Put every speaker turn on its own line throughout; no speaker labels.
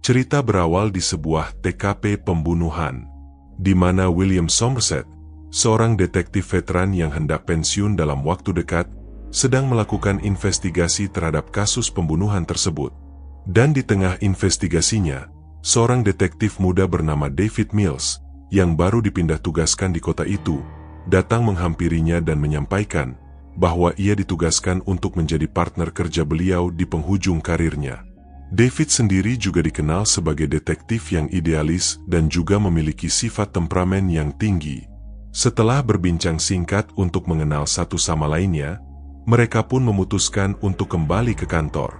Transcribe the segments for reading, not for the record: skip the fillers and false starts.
Cerita berawal di sebuah TKP pembunuhan, di mana William Somerset, seorang detektif veteran yang hendak pensiun dalam waktu dekat, sedang melakukan investigasi terhadap kasus pembunuhan tersebut. Dan di tengah investigasinya, seorang detektif muda bernama David Mills, yang baru dipindah tugaskan di kota itu, datang menghampirinya dan menyampaikan bahwa ia ditugaskan untuk menjadi partner kerja beliau di penghujung karirnya. David sendiri juga dikenal sebagai detektif yang idealis dan juga memiliki sifat temperamen yang tinggi. Setelah berbincang singkat untuk mengenal satu sama lainnya, mereka pun memutuskan untuk kembali ke kantor.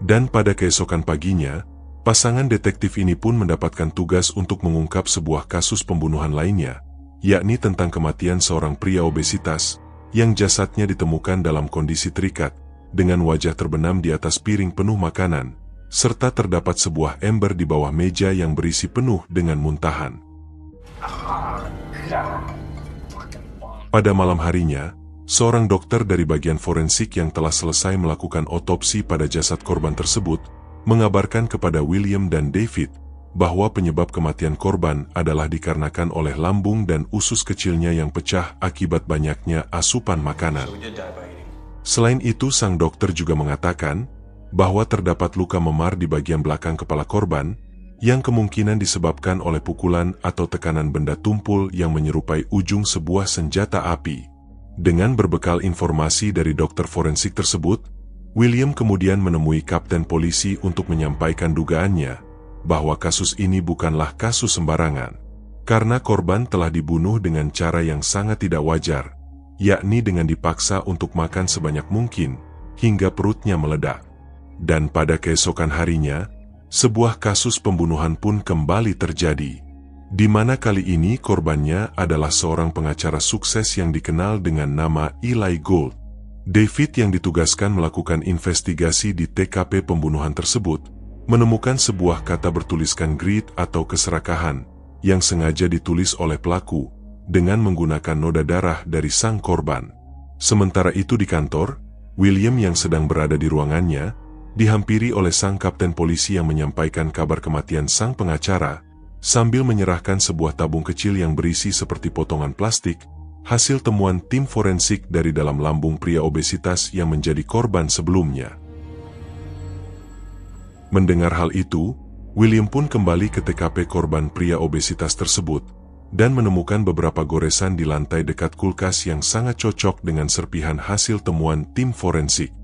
Dan pada keesokan paginya, pasangan detektif ini pun mendapatkan tugas untuk mengungkap sebuah kasus pembunuhan lainnya, yakni tentang kematian seorang pria obesitas yang jasadnya ditemukan dalam kondisi terikat, dengan wajah terbenam di atas piring penuh makanan, serta terdapat sebuah ember di bawah meja yang berisi penuh dengan muntahan. Pada malam harinya, seorang dokter dari bagian forensik yang telah selesai melakukan otopsi pada jasad korban tersebut, mengabarkan kepada William dan David bahwa penyebab kematian korban adalah dikarenakan oleh lambung dan usus kecilnya yang pecah akibat banyaknya asupan makanan. Selain itu, sang dokter juga mengatakan bahwa terdapat luka memar di bagian belakang kepala korban, yang kemungkinan disebabkan oleh pukulan atau tekanan benda tumpul yang menyerupai ujung sebuah senjata api. Dengan berbekal informasi dari dokter forensik tersebut, William kemudian menemui kapten polisi untuk menyampaikan dugaannya bahwa kasus ini bukanlah kasus sembarangan, karena korban telah dibunuh dengan cara yang sangat tidak wajar, yakni dengan dipaksa untuk makan sebanyak mungkin hingga perutnya meledak. Dan pada keesokan harinya, sebuah kasus pembunuhan pun kembali terjadi, di mana kali ini korbannya adalah seorang pengacara sukses yang dikenal dengan nama Eli Gold. David yang ditugaskan melakukan investigasi di TKP pembunuhan tersebut, menemukan sebuah kata bertuliskan greed atau keserakahan, yang sengaja ditulis oleh pelaku, dengan menggunakan noda darah dari sang korban. Sementara itu di kantor, William yang sedang berada di ruangannya, dihampiri oleh sang kapten polisi yang menyampaikan kabar kematian sang pengacara, sambil menyerahkan sebuah tabung kecil yang berisi seperti potongan plastik, hasil temuan tim forensik dari dalam lambung pria obesitas yang menjadi korban sebelumnya. Mendengar hal itu, William pun kembali ke TKP korban pria obesitas tersebut, dan menemukan beberapa goresan di lantai dekat kulkas yang sangat cocok dengan serpihan hasil temuan tim forensik.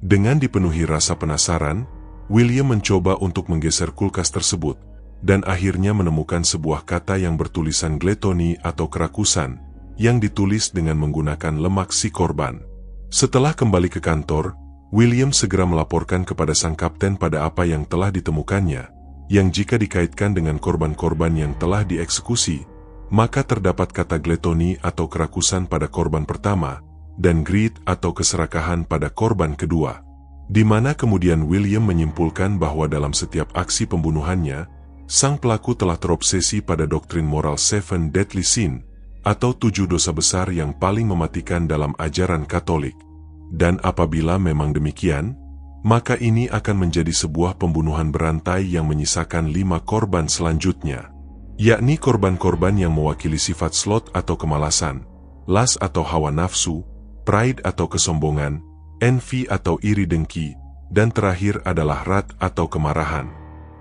Dengan dipenuhi rasa penasaran, William mencoba untuk menggeser kulkas tersebut, dan akhirnya menemukan sebuah kata yang bertulisan gluttony atau kerakusan, yang ditulis dengan menggunakan lemak si korban. Setelah kembali ke kantor, William segera melaporkan kepada sang kapten pada apa yang telah ditemukannya, yang jika dikaitkan dengan korban-korban yang telah dieksekusi, maka terdapat kata gluttony atau kerakusan pada korban pertama, dan greed atau keserakahan pada korban kedua. Di mana kemudian William menyimpulkan bahwa dalam setiap aksi pembunuhannya, sang pelaku telah terobsesi pada doktrin moral Seven Deadly Sin, atau 7 dosa besar yang paling mematikan dalam ajaran Katolik. Dan apabila memang demikian, maka ini akan menjadi sebuah pembunuhan berantai yang menyisakan 5 korban selanjutnya, yakni korban-korban yang mewakili sifat sloth atau kemalasan, lust atau hawa nafsu, pride atau kesombongan, envy atau iri dengki, dan terakhir adalah wrath atau kemarahan.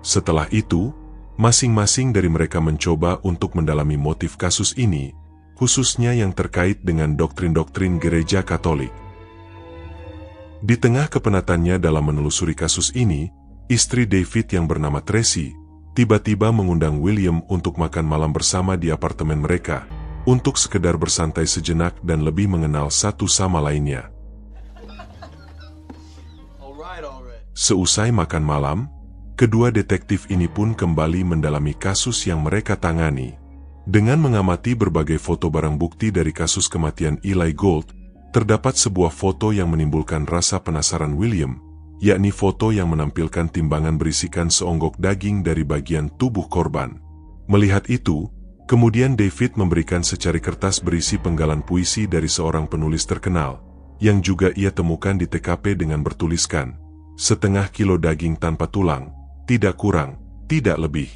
Setelah itu, masing-masing dari mereka mencoba untuk mendalami motif kasus ini, khususnya yang terkait dengan doktrin-doktrin gereja Katolik. Di tengah kepenatannya dalam menelusuri kasus ini, istri David yang bernama Tracy, tiba-tiba mengundang William untuk makan malam bersama di apartemen mereka, untuk sekedar bersantai sejenak dan lebih mengenal satu sama lainnya. Seusai makan malam, kedua detektif ini pun kembali mendalami kasus yang mereka tangani. Dengan mengamati berbagai foto barang bukti dari kasus kematian Eli Gold, terdapat sebuah foto yang menimbulkan rasa penasaran William, yakni foto yang menampilkan timbangan berisikan seonggok daging dari bagian tubuh korban. Melihat itu, kemudian David memberikan secari kertas berisi penggalan puisi dari seorang penulis terkenal, yang juga ia temukan di TKP dengan bertuliskan, 1/2 kilo daging tanpa tulang, tidak kurang, tidak lebih.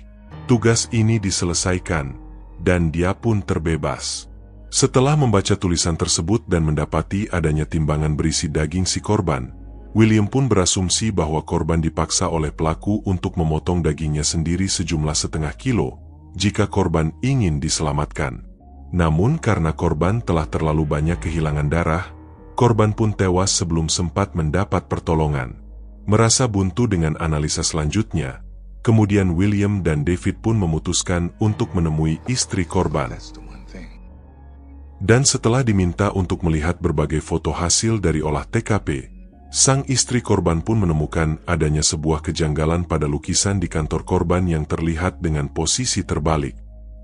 Tugas ini diselesaikan, dan dia pun terbebas. Setelah membaca tulisan tersebut dan mendapati adanya timbangan berisi daging si korban, William pun berasumsi bahwa korban dipaksa oleh pelaku untuk memotong dagingnya sendiri sejumlah 0,5 kilo jika korban ingin diselamatkan. Namun karena korban telah terlalu banyak kehilangan darah, korban pun tewas sebelum sempat mendapat pertolongan. Merasa buntu dengan analisa selanjutnya, kemudian William dan David pun memutuskan untuk menemui istri korban. Dan setelah diminta untuk melihat berbagai foto hasil dari olah TKP, sang istri korban pun menemukan adanya sebuah kejanggalan pada lukisan di kantor korban yang terlihat dengan posisi terbalik.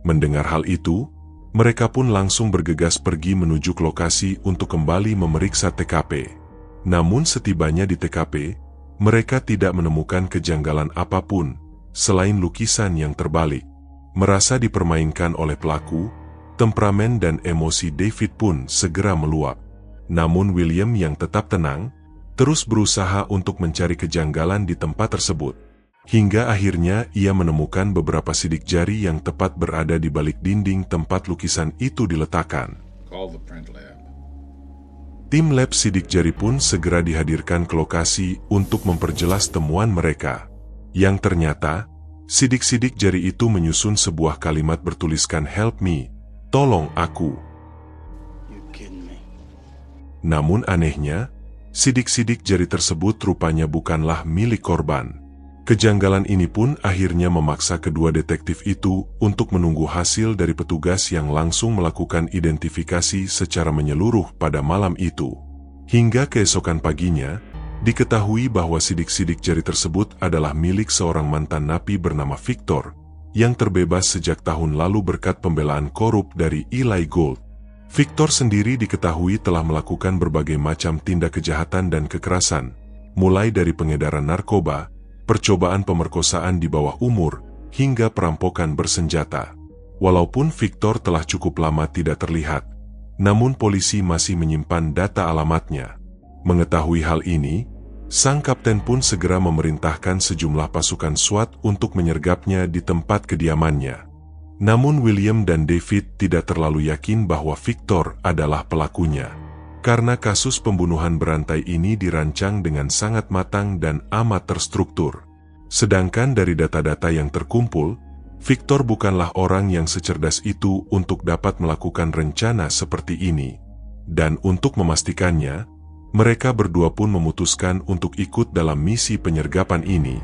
Mendengar hal itu, mereka pun langsung bergegas pergi menuju ke lokasi untuk kembali memeriksa TKP. Namun setibanya di TKP, mereka tidak menemukan kejanggalan apapun selain lukisan yang terbalik. Merasa dipermainkan oleh pelaku, temperamen dan emosi David pun segera meluap. Namun William yang tetap tenang, terus berusaha untuk mencari kejanggalan di tempat tersebut. Hingga akhirnya ia menemukan beberapa sidik jari yang tepat berada di balik dinding tempat lukisan itu diletakkan. Tim lab sidik jari pun segera dihadirkan ke lokasi untuk memperjelas temuan mereka. Yang ternyata, sidik-sidik jari itu menyusun sebuah kalimat bertuliskan "Help me", tolong aku. Namun anehnya, sidik-sidik jari tersebut rupanya bukanlah milik korban. Kejanggalan ini pun akhirnya memaksa kedua detektif itu untuk menunggu hasil dari petugas yang langsung melakukan identifikasi secara menyeluruh pada malam itu. Hingga keesokan paginya, diketahui bahwa sidik-sidik jari tersebut adalah milik seorang mantan napi bernama Victor, yang terbebas sejak tahun lalu berkat pembelaan korup dari Eli Gold. Victor sendiri diketahui telah melakukan berbagai macam tindak kejahatan dan kekerasan, mulai dari pengedaran narkoba, percobaan pemerkosaan di bawah umur, hingga perampokan bersenjata. Walaupun Victor telah cukup lama tidak terlihat, namun polisi masih menyimpan data alamatnya. Mengetahui hal ini, sang kapten pun segera memerintahkan sejumlah pasukan SWAT untuk menyergapnya di tempat kediamannya. Namun William dan David tidak terlalu yakin bahwa Victor adalah pelakunya. Karena kasus pembunuhan berantai ini dirancang dengan sangat matang dan amat terstruktur. Sedangkan dari data-data yang terkumpul, Victor bukanlah orang yang secerdas itu untuk dapat melakukan rencana seperti ini. Dan untuk memastikannya, mereka berdua pun memutuskan untuk ikut dalam misi penyergapan ini.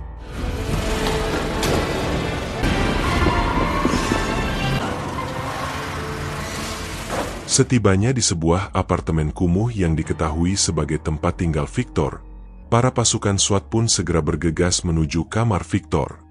Setibanya di sebuah apartemen kumuh yang diketahui sebagai tempat tinggal Victor, para pasukan SWAT pun segera bergegas menuju kamar Victor.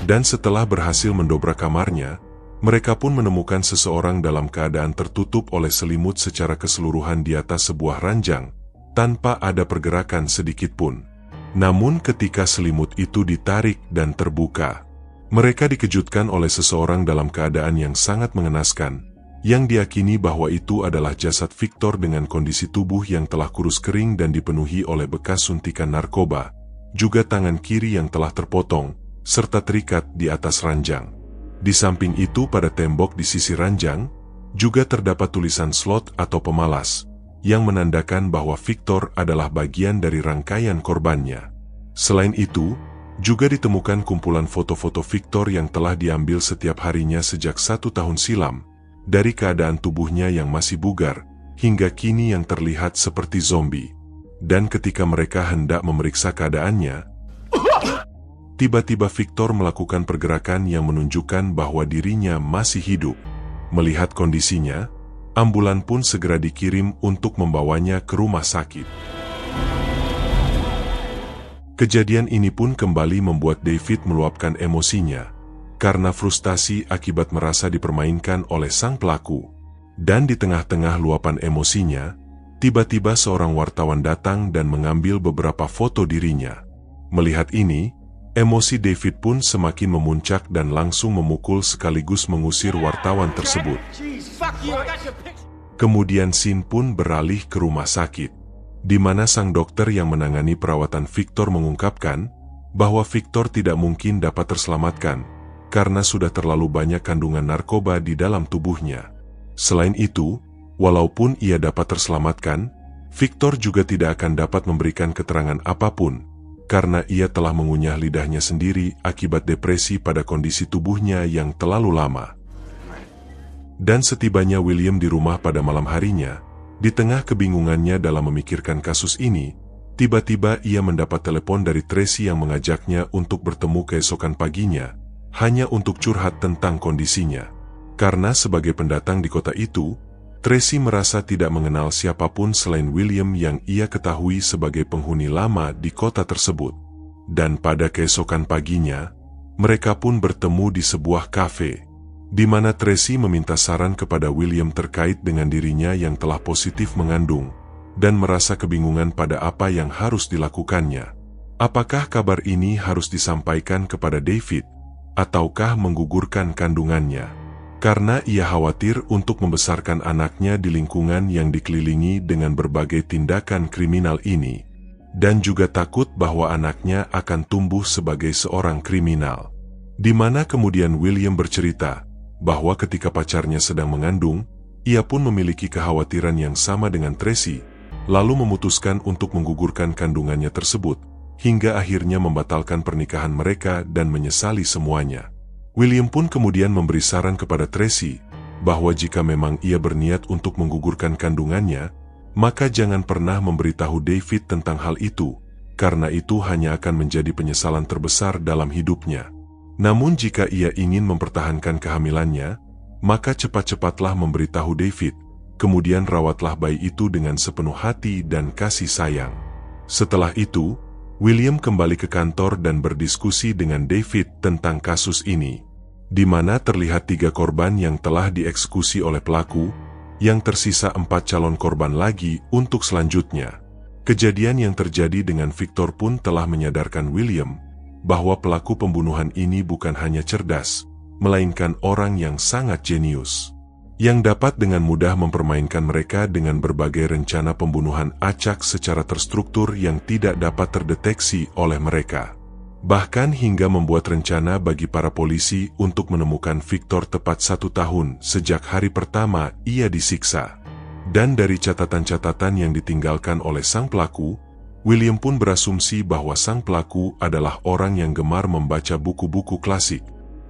Dan setelah berhasil mendobrak kamarnya, mereka pun menemukan seseorang dalam keadaan tertutup oleh selimut secara keseluruhan di atas sebuah ranjang, tanpa ada pergerakan sedikit pun. Namun ketika selimut itu ditarik dan terbuka, mereka dikejutkan oleh seseorang dalam keadaan yang sangat mengenaskan, yang diyakini bahwa itu adalah jasad Victor dengan kondisi tubuh yang telah kurus kering dan dipenuhi oleh bekas suntikan narkoba, juga tangan kiri yang telah terpotong, serta terikat di atas ranjang. Di samping itu pada tembok di sisi ranjang, juga terdapat tulisan slot atau pemalas, yang menandakan bahwa Victor adalah bagian dari rangkaian korbannya. Selain itu, juga ditemukan kumpulan foto-foto Victor yang telah diambil setiap harinya sejak 1 tahun silam, dari keadaan tubuhnya yang masih bugar, hingga kini yang terlihat seperti zombie. Dan ketika mereka hendak memeriksa keadaannya, tiba-tiba Victor melakukan pergerakan yang menunjukkan bahwa dirinya masih hidup. Melihat kondisinya, ambulan pun segera dikirim untuk membawanya ke rumah sakit. Kejadian ini pun kembali membuat David meluapkan emosinya, karena frustasi akibat merasa dipermainkan oleh sang pelaku. Dan di tengah-tengah luapan emosinya, tiba-tiba seorang wartawan datang dan mengambil beberapa foto dirinya. Melihat ini, Emosi David pun semakin memuncak dan langsung memukul sekaligus mengusir wartawan tersebut. Kemudian scene pun beralih ke rumah sakit, di mana sang dokter yang menangani perawatan Victor mengungkapkan bahwa Victor tidak mungkin dapat terselamatkan karena sudah terlalu banyak kandungan narkoba di dalam tubuhnya. Selain itu, walaupun ia dapat terselamatkan, Victor juga tidak akan dapat memberikan keterangan apapun karena ia telah mengunyah lidahnya sendiri akibat depresi pada kondisi tubuhnya yang terlalu lama. Dan setibanya William di rumah pada malam harinya, di tengah kebingungannya dalam memikirkan kasus ini, tiba-tiba ia mendapat telepon dari Tracy yang mengajaknya untuk bertemu keesokan paginya, hanya untuk curhat tentang kondisinya. Karena sebagai pendatang di kota itu, Tracy merasa tidak mengenal siapapun selain William yang ia ketahui sebagai penghuni lama di kota tersebut. Dan pada keesokan paginya, mereka pun bertemu di sebuah kafe, di mana Tracy meminta saran kepada William terkait dengan dirinya yang telah positif mengandung, dan merasa kebingungan pada apa yang harus dilakukannya. Apakah kabar ini harus disampaikan kepada David, ataukah menggugurkan kandungannya? Karena ia khawatir untuk membesarkan anaknya di lingkungan yang dikelilingi dengan berbagai tindakan kriminal ini, dan juga takut bahwa anaknya akan tumbuh sebagai seorang kriminal. Di mana kemudian William bercerita bahwa ketika pacarnya sedang mengandung, ia pun memiliki kekhawatiran yang sama dengan Tracy, lalu memutuskan untuk menggugurkan kandungannya tersebut, hingga akhirnya membatalkan pernikahan mereka dan menyesali semuanya. William pun kemudian memberi saran kepada Tracy bahwa jika memang ia berniat untuk menggugurkan kandungannya, maka jangan pernah memberitahu David tentang hal itu, karena itu hanya akan menjadi penyesalan terbesar dalam hidupnya. Namun jika ia ingin mempertahankan kehamilannya, maka cepat-cepatlah memberitahu David, kemudian rawatlah bayi itu dengan sepenuh hati dan kasih sayang. Setelah itu, William kembali ke kantor dan berdiskusi dengan David tentang kasus ini, di mana terlihat 3 korban yang telah dieksekusi oleh pelaku, yang tersisa 4 calon korban lagi untuk selanjutnya. Kejadian yang terjadi dengan Victor pun telah menyadarkan William bahwa pelaku pembunuhan ini bukan hanya cerdas, melainkan orang yang sangat jenius, yang dapat dengan mudah mempermainkan mereka dengan berbagai rencana pembunuhan acak secara terstruktur yang tidak dapat terdeteksi oleh mereka. Bahkan hingga membuat rencana bagi para polisi untuk menemukan Victor tepat 1 tahun sejak hari pertama ia disiksa. Dan dari catatan-catatan yang ditinggalkan oleh sang pelaku, William pun berasumsi bahwa sang pelaku adalah orang yang gemar membaca buku-buku klasik.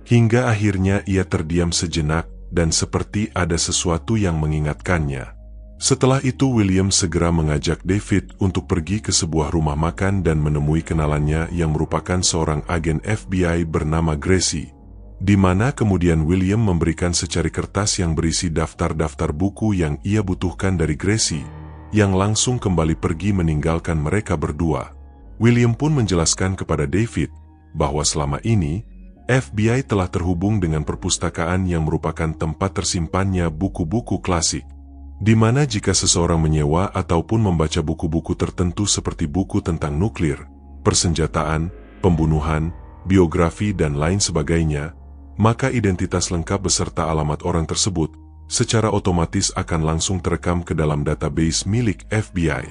Hingga akhirnya ia terdiam sejenak dan seperti ada sesuatu yang mengingatkannya. Setelah itu William segera mengajak David untuk pergi ke sebuah rumah makan dan menemui kenalannya yang merupakan seorang agen FBI bernama Gracie, di mana kemudian William memberikan secari kertas yang berisi daftar-daftar buku yang ia butuhkan dari Gracie, yang langsung kembali pergi meninggalkan mereka berdua. William pun menjelaskan kepada David bahwa selama ini FBI telah terhubung dengan perpustakaan yang merupakan tempat tersimpannya buku-buku klasik, di mana jika seseorang menyewa ataupun membaca buku-buku tertentu seperti buku tentang nuklir, persenjataan, pembunuhan, biografi dan lain sebagainya, maka identitas lengkap beserta alamat orang tersebut secara otomatis akan langsung terekam ke dalam database milik FBI.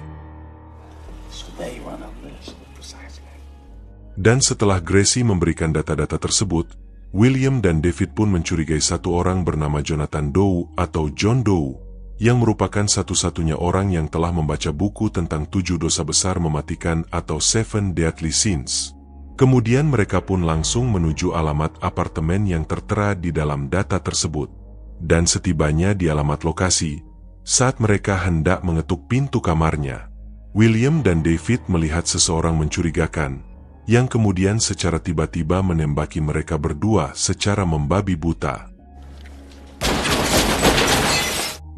Dan setelah Gracie memberikan data-data tersebut, William dan David pun mencurigai satu orang bernama Jonathan Doe atau John Doe, yang merupakan satu-satunya orang yang telah membaca buku tentang 7 dosa besar mematikan atau 7 Deadly Sins. Kemudian mereka pun langsung menuju alamat apartemen yang tertera di dalam data tersebut. Dan setibanya di alamat lokasi, saat mereka hendak mengetuk pintu kamarnya, William dan David melihat seseorang mencurigakan, yang kemudian secara tiba-tiba menembaki mereka berdua secara membabi buta.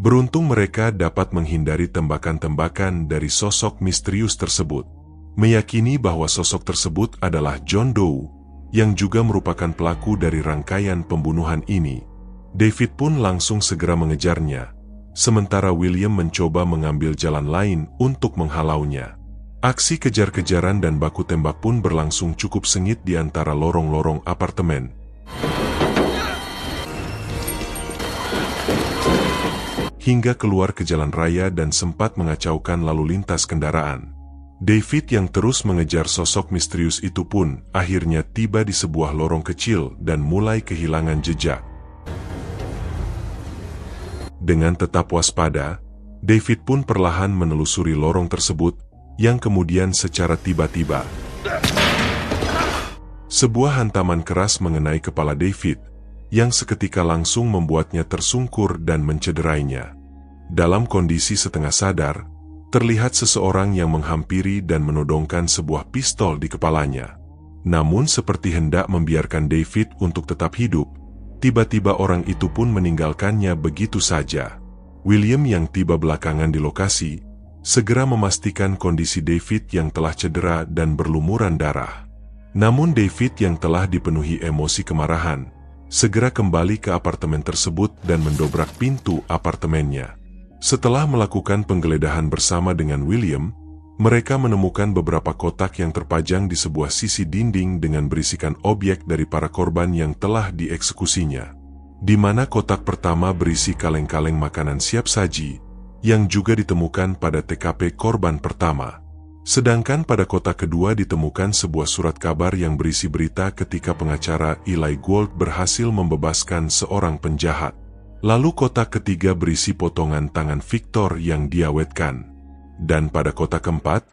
Beruntung mereka dapat menghindari tembakan-tembakan dari sosok misterius tersebut, meyakini bahwa sosok tersebut adalah John Doe, yang juga merupakan pelaku dari rangkaian pembunuhan ini. David pun langsung segera mengejarnya, sementara William mencoba mengambil jalan lain untuk menghalaunya. Aksi kejar-kejaran dan baku tembak pun berlangsung cukup sengit di antara lorong-lorong apartemen. Hingga keluar ke jalan raya dan sempat mengacaukan lalu lintas kendaraan. David yang terus mengejar sosok misterius itu pun akhirnya tiba di sebuah lorong kecil dan mulai kehilangan jejak. Dengan tetap waspada, David pun perlahan menelusuri lorong tersebut yang kemudian secara tiba-tiba sebuah hantaman keras mengenai kepala David yang seketika langsung membuatnya tersungkur dan mencederainya. Dalam kondisi setengah sadar, terlihat seseorang yang menghampiri dan menodongkan sebuah pistol di kepalanya. Namun seperti hendak membiarkan David untuk tetap hidup, tiba-tiba orang itu pun meninggalkannya begitu saja. William yang tiba belakangan di lokasi, segera memastikan kondisi David yang telah cedera dan berlumuran darah. Namun David yang telah dipenuhi emosi kemarahan, segera kembali ke apartemen tersebut dan mendobrak pintu apartemennya. Setelah melakukan penggeledahan bersama dengan William, mereka menemukan beberapa kotak yang terpajang di sebuah sisi dinding dengan berisikan objek dari para korban yang telah dieksekusinya. Di mana kotak pertama berisi kaleng-kaleng makanan siap saji, yang juga ditemukan pada TKP korban pertama. Sedangkan pada kotak kedua ditemukan sebuah surat kabar yang berisi berita ketika pengacara Eli Gold berhasil membebaskan seorang penjahat. Lalu kotak ketiga berisi potongan tangan Victor yang diawetkan. Dan pada kotak keempat,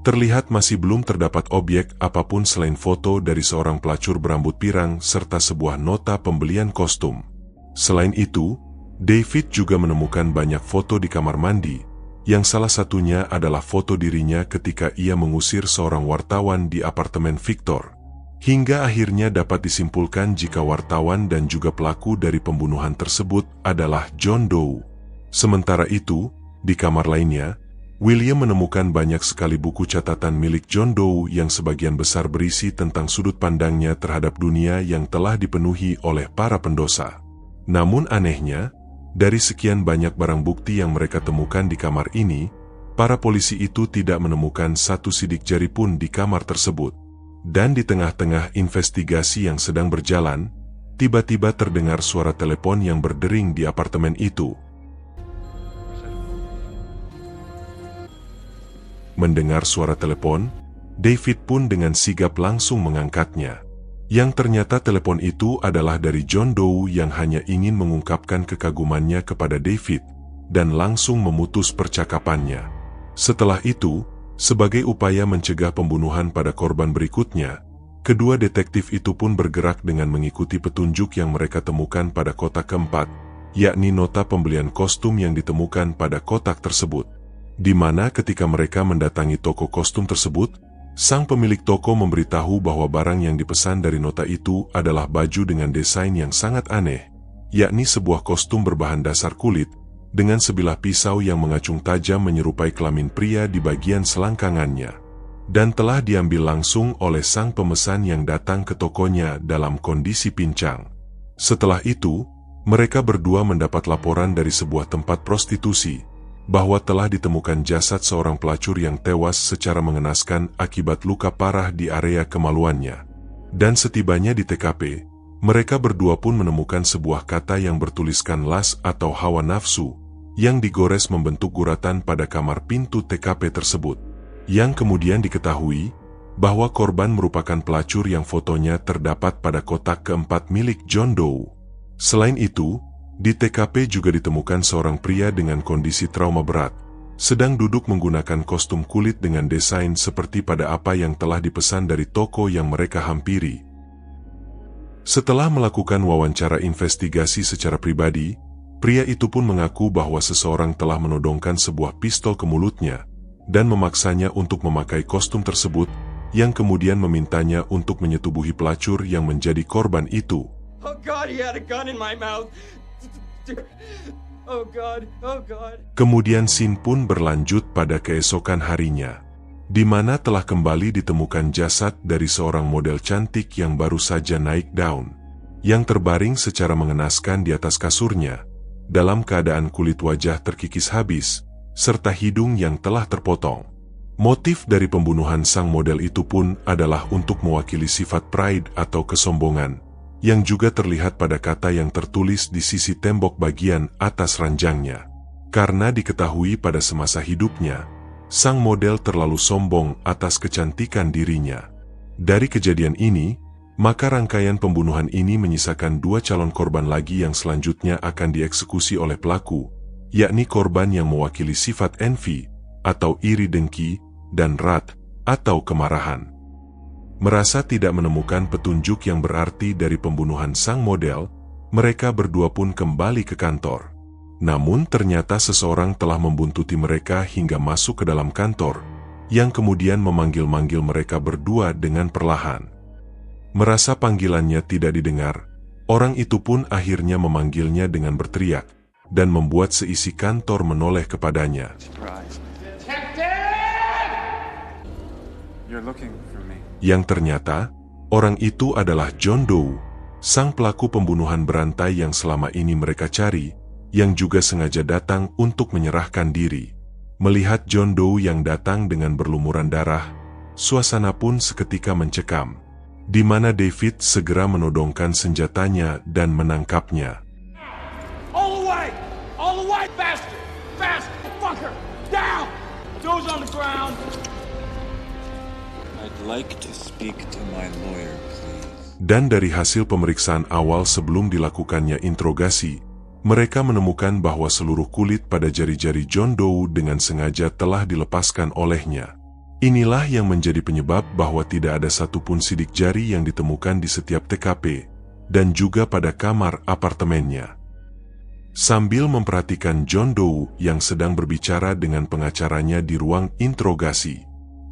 terlihat masih belum terdapat objek apapun selain foto dari seorang pelacur berambut pirang serta sebuah nota pembelian kostum. Selain itu, David juga menemukan banyak foto di kamar mandi, yang salah satunya adalah foto dirinya ketika ia mengusir seorang wartawan di apartemen Victor. Hingga akhirnya dapat disimpulkan jika wartawan dan juga pelaku dari pembunuhan tersebut adalah John Doe. Sementara itu, di kamar lainnya, William menemukan banyak sekali buku catatan milik John Doe yang sebagian besar berisi tentang sudut pandangnya terhadap dunia yang telah dipenuhi oleh para pendosa. Namun anehnya, dari sekian banyak barang bukti yang mereka temukan di kamar ini, para polisi itu tidak menemukan satu sidik jari pun di kamar tersebut. Dan di tengah-tengah investigasi yang sedang berjalan, tiba-tiba terdengar suara telepon yang berdering di apartemen itu. Mendengar suara telepon, David pun dengan sigap langsung mengangkatnya. Yang ternyata telepon itu adalah dari John Doe yang hanya ingin mengungkapkan kekagumannya kepada David dan langsung memutus percakapannya. Setelah itu, sebagai upaya mencegah pembunuhan pada korban berikutnya, kedua detektif itu pun bergerak dengan mengikuti petunjuk yang mereka temukan pada kotak keempat, yakni nota pembelian kostum yang ditemukan pada kotak tersebut. Di mana ketika mereka mendatangi toko kostum tersebut, sang pemilik toko memberitahu bahwa barang yang dipesan dari nota itu adalah baju dengan desain yang sangat aneh, yakni sebuah kostum berbahan dasar kulit, dengan sebilah pisau yang mengacung tajam menyerupai kelamin pria di bagian selangkangannya. Dan telah diambil langsung oleh sang pemesan yang datang ke tokonya dalam kondisi pincang. Setelah itu, mereka berdua mendapat laporan dari sebuah tempat prostitusi, bahwa telah ditemukan jasad seorang pelacur yang tewas secara mengenaskan akibat luka parah di area kemaluannya. Dan setibanya di TKP, mereka berdua pun menemukan sebuah kata yang bertuliskan las atau hawa nafsu, yang digores membentuk guratan pada kamar pintu TKP tersebut. Yang kemudian diketahui, bahwa korban merupakan pelacur yang fotonya terdapat pada kotak keempat milik John Doe. Selain itu, di TKP juga ditemukan seorang pria dengan kondisi trauma berat, sedang duduk menggunakan kostum kulit dengan desain seperti pada apa yang telah dipesan dari toko yang mereka hampiri. Setelah melakukan wawancara investigasi secara pribadi, pria itu pun mengaku bahwa seseorang telah menodongkan sebuah pistol ke mulutnya, dan memaksanya untuk memakai kostum tersebut, yang kemudian memintanya untuk menyetubuhi pelacur yang menjadi korban itu.
Oh God, he had a gun in my mouth. Oh God, oh God.
Kemudian scene pun berlanjut pada keesokan harinya, di mana telah kembali ditemukan jasad dari seorang model cantik yang baru saja naik daun, yang terbaring secara mengenaskan di atas kasurnya, dalam keadaan kulit wajah terkikis habis, serta hidung yang telah terpotong. Motif dari pembunuhan sang model itu pun adalah untuk mewakili sifat pride atau kesombongan, yang juga terlihat pada kata yang tertulis di sisi tembok bagian atas ranjangnya. Karena diketahui pada semasa hidupnya, sang model terlalu sombong atas kecantikan dirinya. Dari kejadian ini, maka rangkaian pembunuhan ini menyisakan 2 calon korban lagi yang selanjutnya akan dieksekusi oleh pelaku, yakni korban yang mewakili sifat envy atau iri dengki, dan wrath atau kemarahan. Merasa tidak menemukan petunjuk yang berarti dari pembunuhan sang model, mereka berdua pun kembali ke kantor. Namun ternyata seseorang telah membuntuti mereka hingga masuk ke dalam kantor, yang kemudian memanggil-manggil mereka berdua dengan perlahan. Merasa panggilannya tidak didengar, orang itu pun akhirnya memanggilnya dengan berteriak, dan membuat seisi kantor menoleh kepadanya. Yang ternyata, orang itu adalah John Doe, sang pelaku pembunuhan berantai yang selama ini mereka cari, yang juga sengaja datang untuk menyerahkan diri. Melihat John Doe yang datang dengan berlumuran darah, suasana pun seketika mencekam, di mana David segera menodongkan senjatanya dan menangkapnya.
All the way, faster, fucker, down. Doe's on the ground.
I'd like to speak to my lawyer, please.
Dan dari hasil pemeriksaan awal sebelum dilakukannya interogasi, mereka menemukan bahwa seluruh kulit pada jari-jari John Doe dengan sengaja telah dilepaskan olehnya. Inilah yang menjadi penyebab bahwa tidak ada satupun sidik jari yang ditemukan di setiap TKP, dan juga pada kamar apartemennya. Sambil memperhatikan John Doe yang sedang berbicara dengan pengacaranya di ruang interogasi,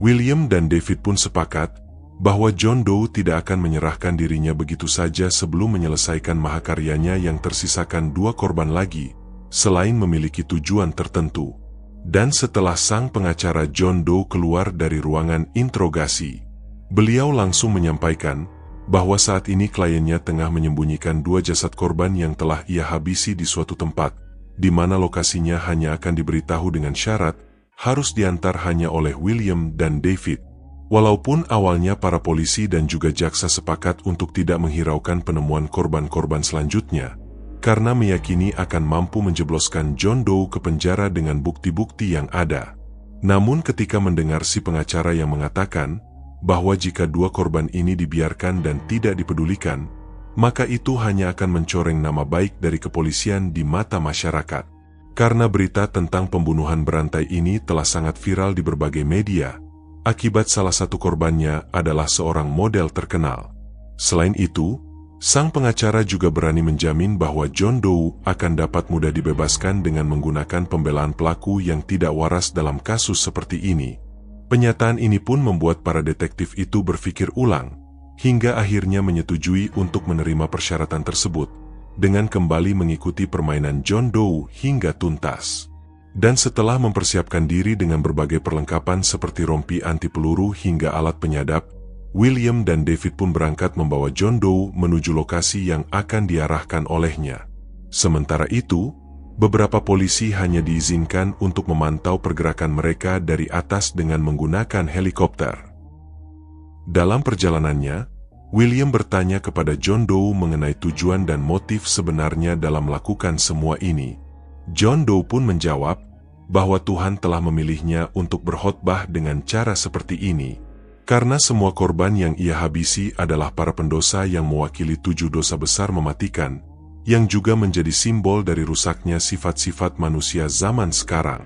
William dan David pun sepakat bahwa John Doe tidak akan menyerahkan dirinya begitu saja sebelum menyelesaikan mahakaryanya yang tersisakan 2 korban lagi, selain memiliki tujuan tertentu. Dan setelah sang pengacara John Doe keluar dari ruangan interogasi, beliau langsung menyampaikan bahwa saat ini kliennya tengah menyembunyikan 2 jasad korban yang telah ia habisi di suatu tempat, di mana lokasinya hanya akan diberitahu dengan syarat harus diantar hanya oleh William dan David. Walaupun awalnya para polisi dan juga jaksa sepakat untuk tidak menghiraukan penemuan korban-korban selanjutnya, karena meyakini akan mampu menjebloskan John Doe ke penjara dengan bukti-bukti yang ada. Namun ketika mendengar si pengacara yang mengatakan bahwa jika 2 korban ini dibiarkan dan tidak dipedulikan, maka itu hanya akan mencoreng nama baik dari kepolisian di mata masyarakat. Karena berita tentang pembunuhan berantai ini telah sangat viral di berbagai media, akibat salah satu korbannya adalah seorang model terkenal. Selain itu, sang pengacara juga berani menjamin bahwa John Doe akan dapat mudah dibebaskan dengan menggunakan pembelaan pelaku yang tidak waras dalam kasus seperti ini. Pernyataan ini pun membuat para detektif itu berpikir ulang, hingga akhirnya menyetujui untuk menerima persyaratan tersebut, dengan kembali mengikuti permainan John Doe hingga tuntas. Dan setelah mempersiapkan diri dengan berbagai perlengkapan seperti rompi anti peluru hingga alat penyadap, William dan David pun berangkat membawa John Doe menuju lokasi yang akan diarahkan olehnya. Sementara itu, beberapa polisi hanya diizinkan untuk memantau pergerakan mereka dari atas dengan menggunakan helikopter. Dalam perjalanannya, William bertanya kepada John Doe mengenai tujuan dan motif sebenarnya dalam melakukan semua ini. John Doe pun menjawab bahwa Tuhan telah memilihnya untuk berkhotbah dengan cara seperti ini, karena semua korban yang ia habisi adalah para pendosa yang mewakili 7 dosa besar mematikan, yang juga menjadi simbol dari rusaknya sifat-sifat manusia zaman sekarang,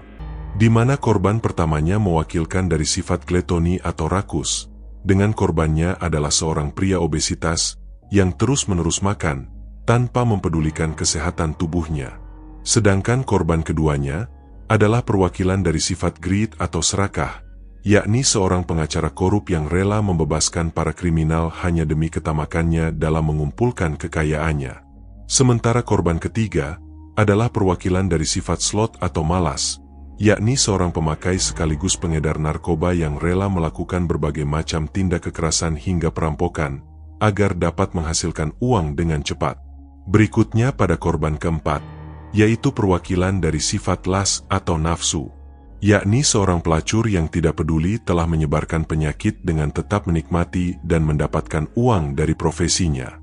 di mana korban pertamanya mewakilkan dari sifat gluttony atau rakus, dengan korbannya adalah seorang pria obesitas yang terus-menerus makan tanpa mempedulikan kesehatan tubuhnya. Sedangkan korban keduanya adalah perwakilan dari sifat greed atau serakah, yakni seorang pengacara korup yang rela membebaskan para kriminal hanya demi ketamakannya dalam mengumpulkan kekayaannya. Sementara korban ketiga adalah perwakilan dari sifat sloth atau malas, yakni seorang pemakai sekaligus pengedar narkoba yang rela melakukan berbagai macam tindak kekerasan hingga perampokan, agar dapat menghasilkan uang dengan cepat. Berikutnya pada korban keempat, yaitu perwakilan dari sifat las atau nafsu. yakni seorang pelacur yang tidak peduli telah menyebarkan penyakit dengan tetap menikmati dan mendapatkan uang dari profesinya.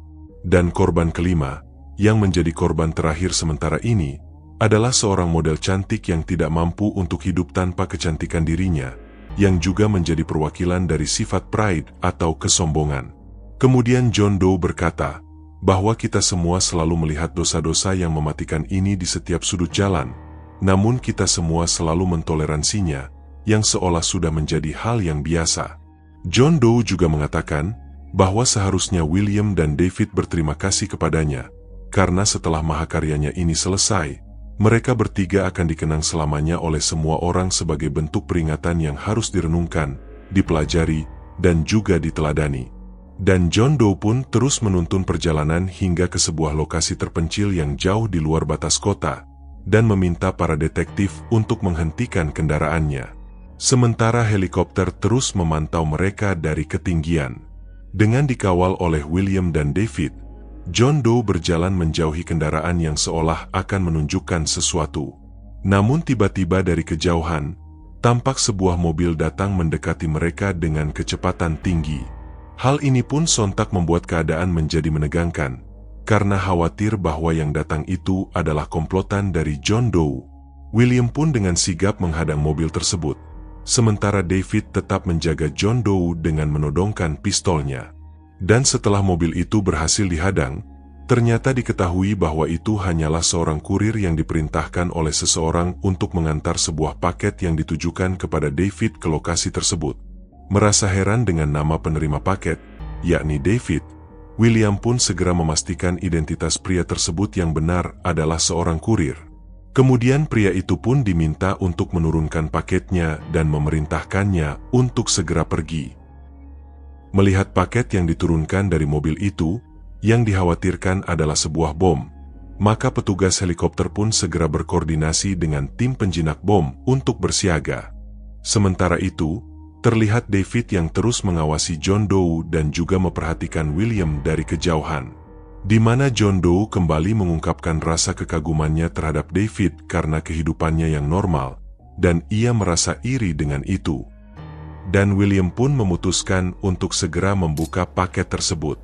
Dan korban kelima, yang menjadi korban terakhir sementara ini, adalah seorang model cantik yang tidak mampu untuk hidup tanpa kecantikan dirinya, yang juga menjadi perwakilan dari sifat pride atau kesombongan. Kemudian John Doe berkata, bahwa kita semua selalu melihat dosa-dosa yang mematikan ini di setiap sudut jalan, namun kita semua selalu mentoleransinya, yang seolah sudah menjadi hal yang biasa. John Doe juga mengatakan bahwa seharusnya William dan David berterima kasih kepadanya, karena setelah mahakaryanya ini selesai, mereka bertiga akan dikenang selamanya oleh semua orang sebagai bentuk peringatan yang harus direnungkan, dipelajari, dan juga diteladani. Dan John Doe pun terus menuntun perjalanan hingga ke sebuah lokasi terpencil yang jauh di luar batas kota, dan meminta para detektif untuk menghentikan kendaraannya. Sementara helikopter terus memantau mereka dari ketinggian. Dengan dikawal oleh William dan David, John Doe berjalan menjauhi kendaraan yang seolah akan menunjukkan sesuatu. Namun tiba-tiba dari kejauhan, tampak sebuah mobil datang mendekati mereka dengan kecepatan tinggi. Hal ini pun sontak membuat keadaan menjadi menegangkan, karena khawatir bahwa yang datang itu adalah komplotan dari John Doe. William pun dengan sigap menghadang mobil tersebut, sementara David tetap menjaga John Doe dengan menodongkan pistolnya. Dan setelah mobil itu berhasil dihadang, ternyata diketahui bahwa itu hanyalah seorang kurir yang diperintahkan oleh seseorang untuk mengantar sebuah paket yang ditujukan kepada David ke lokasi tersebut. Merasa heran dengan nama penerima paket, yakni David, William pun segera memastikan identitas pria tersebut yang benar adalah seorang kurir. Kemudian pria itu pun diminta untuk menurunkan paketnya dan memerintahkannya untuk segera pergi. Melihat paket yang diturunkan dari mobil itu, yang dikhawatirkan adalah sebuah bom, maka petugas helikopter pun segera berkoordinasi dengan tim penjinak bom untuk bersiaga. Sementara itu, terlihat David yang terus mengawasi John Doe dan juga memperhatikan William dari kejauhan, di mana John Doe kembali mengungkapkan rasa kekagumannya terhadap David karena kehidupannya yang normal, dan ia merasa iri dengan itu. Dan William pun memutuskan untuk segera membuka paket tersebut.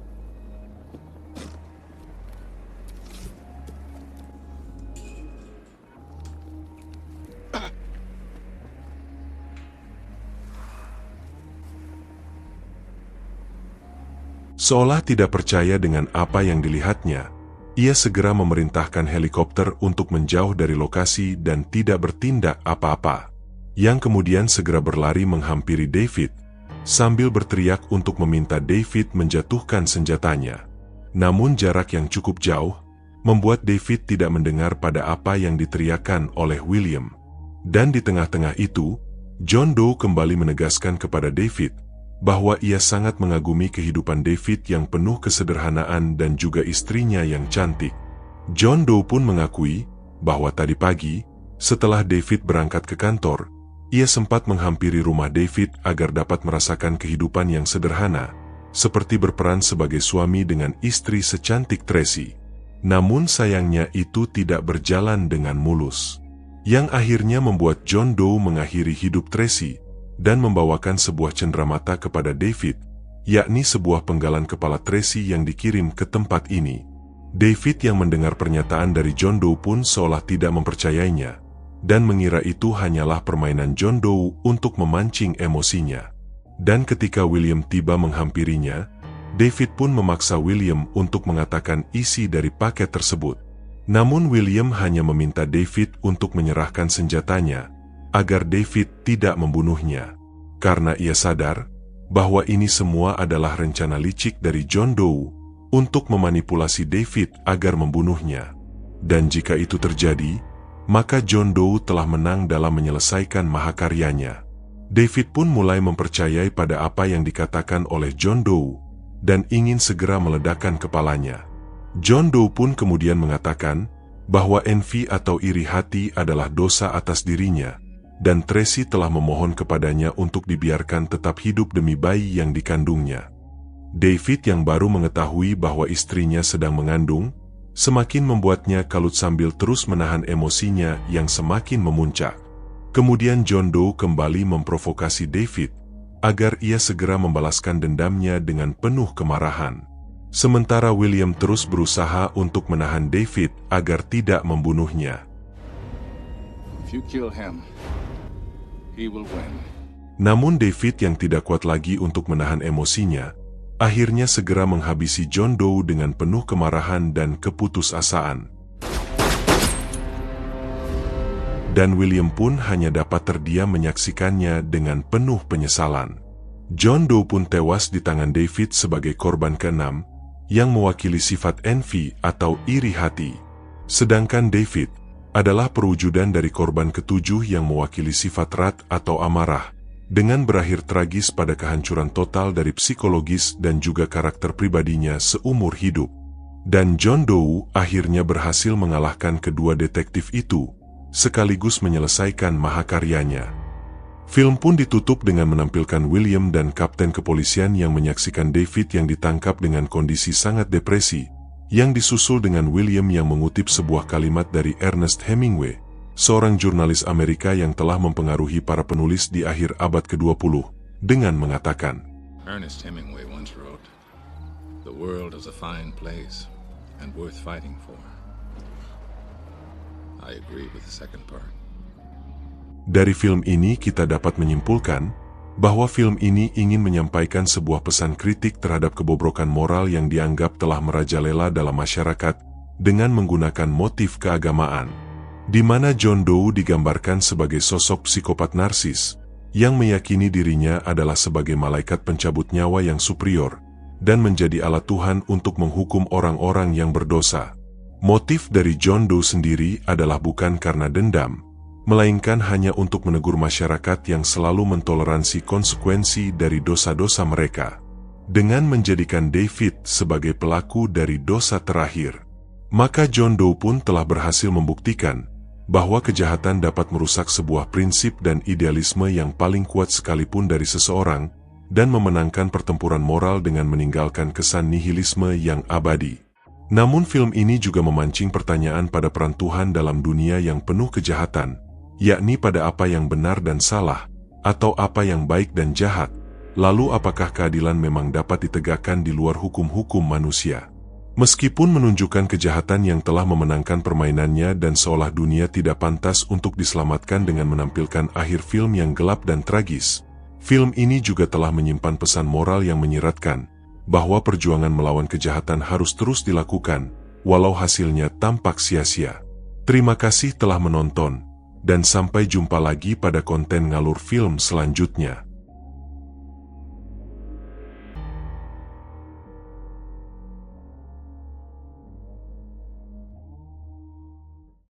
Seolah tidak percaya dengan apa yang dilihatnya, ia segera memerintahkan helikopter untuk menjauh dari lokasi dan tidak bertindak apa-apa. Yang kemudian segera berlari menghampiri David, sambil berteriak untuk meminta David menjatuhkan senjatanya. Namun jarak yang cukup jauh, membuat David tidak mendengar pada apa yang diteriakkan oleh William. Dan di tengah-tengah itu, John Doe kembali menegaskan kepada David, bahwa ia sangat mengagumi kehidupan David yang penuh kesederhanaan dan juga istrinya yang cantik. John Doe pun mengakui bahwa tadi pagi, setelah David berangkat ke kantor, ia sempat menghampiri rumah David agar dapat merasakan kehidupan yang sederhana, seperti berperan sebagai suami dengan istri secantik Tracy. Namun sayangnya itu tidak berjalan dengan mulus, yang akhirnya membuat John Doe mengakhiri hidup Tracy dan membawakan sebuah cenderamata kepada David, yakni sebuah penggalan kepala Tracy yang dikirim ke tempat ini. David yang mendengar pernyataan dari John Doe pun seolah tidak mempercayainya, dan mengira itu hanyalah permainan John Doe untuk memancing emosinya. Dan ketika William tiba menghampirinya, David pun memaksa William untuk mengatakan isi dari paket tersebut. Namun William hanya meminta David untuk menyerahkan senjatanya, agar David tidak membunuhnya, karena ia sadar bahwa ini semua adalah rencana licik dari John Doe untuk memanipulasi David agar membunuhnya. Dan jika itu terjadi, maka John Doe telah menang dalam menyelesaikan mahakaryanya. David pun mulai mempercayai pada apa yang dikatakan oleh John Doe, dan ingin segera meledakkan kepalanya. John Doe pun kemudian mengatakan bahwa envy atau iri hati adalah dosa atas dirinya, dan Tracy telah memohon kepadanya untuk dibiarkan tetap hidup demi bayi yang dikandungnya. David yang baru mengetahui bahwa istrinya sedang mengandung, semakin membuatnya kalut sambil terus menahan emosinya yang semakin memuncak. Kemudian John Doe kembali memprovokasi David agar ia segera membalaskan dendamnya dengan penuh kemarahan. Sementara William terus berusaha untuk menahan David agar tidak membunuhnya.
If you kill him, he will win.
Namun David yang tidak kuat lagi untuk menahan emosinya, akhirnya segera menghabisi John Doe dengan penuh kemarahan dan keputusasaan. Dan William pun hanya dapat terdiam menyaksikannya dengan penuh penyesalan. John Doe pun tewas di tangan David sebagai korban ke-6, yang mewakili sifat envy atau iri hati. Sedangkan David adalah perwujudan dari korban ke-7 yang mewakili sifat rat atau amarah, dengan berakhir tragis pada kehancuran total dari psikologis dan juga karakter pribadinya seumur hidup. Dan John Doe akhirnya berhasil mengalahkan kedua detektif itu, sekaligus menyelesaikan mahakaryanya. Film pun ditutup dengan menampilkan William dan kapten kepolisian yang menyaksikan David yang ditangkap dengan kondisi sangat depresi, yang disusul dengan William yang mengutip sebuah kalimat dari Ernest Hemingway, seorang jurnalis Amerika yang telah mempengaruhi para penulis di akhir abad ke-20, dengan mengatakan,
Ernest Hemingway once wrote, "The world is a fine place and worth fighting for." I agree with the second part.
Dari film ini kita dapat menyimpulkan bahwa film ini ingin menyampaikan sebuah pesan kritik terhadap kebobrokan moral yang dianggap telah merajalela dalam masyarakat dengan menggunakan motif keagamaan, di mana John Doe digambarkan sebagai sosok psikopat narsis yang meyakini dirinya adalah sebagai malaikat pencabut nyawa yang superior dan menjadi alat Tuhan untuk menghukum orang-orang yang berdosa. Motif dari John Doe sendiri adalah bukan karena dendam, melainkan hanya untuk menegur masyarakat yang selalu mentoleransi konsekuensi dari dosa-dosa mereka. Dengan menjadikan David sebagai pelaku dari dosa terakhir, maka John Doe pun telah berhasil membuktikan bahwa kejahatan dapat merusak sebuah prinsip dan idealisme yang paling kuat sekalipun dari seseorang, dan memenangkan pertempuran moral dengan meninggalkan kesan nihilisme yang abadi. Namun film ini juga memancing pertanyaan pada peran Tuhan dalam dunia yang penuh kejahatan, yakni pada apa yang benar dan salah, atau apa yang baik dan jahat. Lalu apakah keadilan memang dapat ditegakkan di luar hukum-hukum manusia? Meskipun menunjukkan kejahatan yang telah memenangkan permainannya dan seolah dunia tidak pantas untuk diselamatkan dengan menampilkan akhir film yang gelap dan tragis, film ini juga telah menyimpan pesan moral yang menyiratkan, bahwa perjuangan melawan kejahatan harus terus dilakukan, walau hasilnya tampak sia-sia. Terima kasih telah menonton, dan sampai jumpa lagi pada konten ngalur film selanjutnya.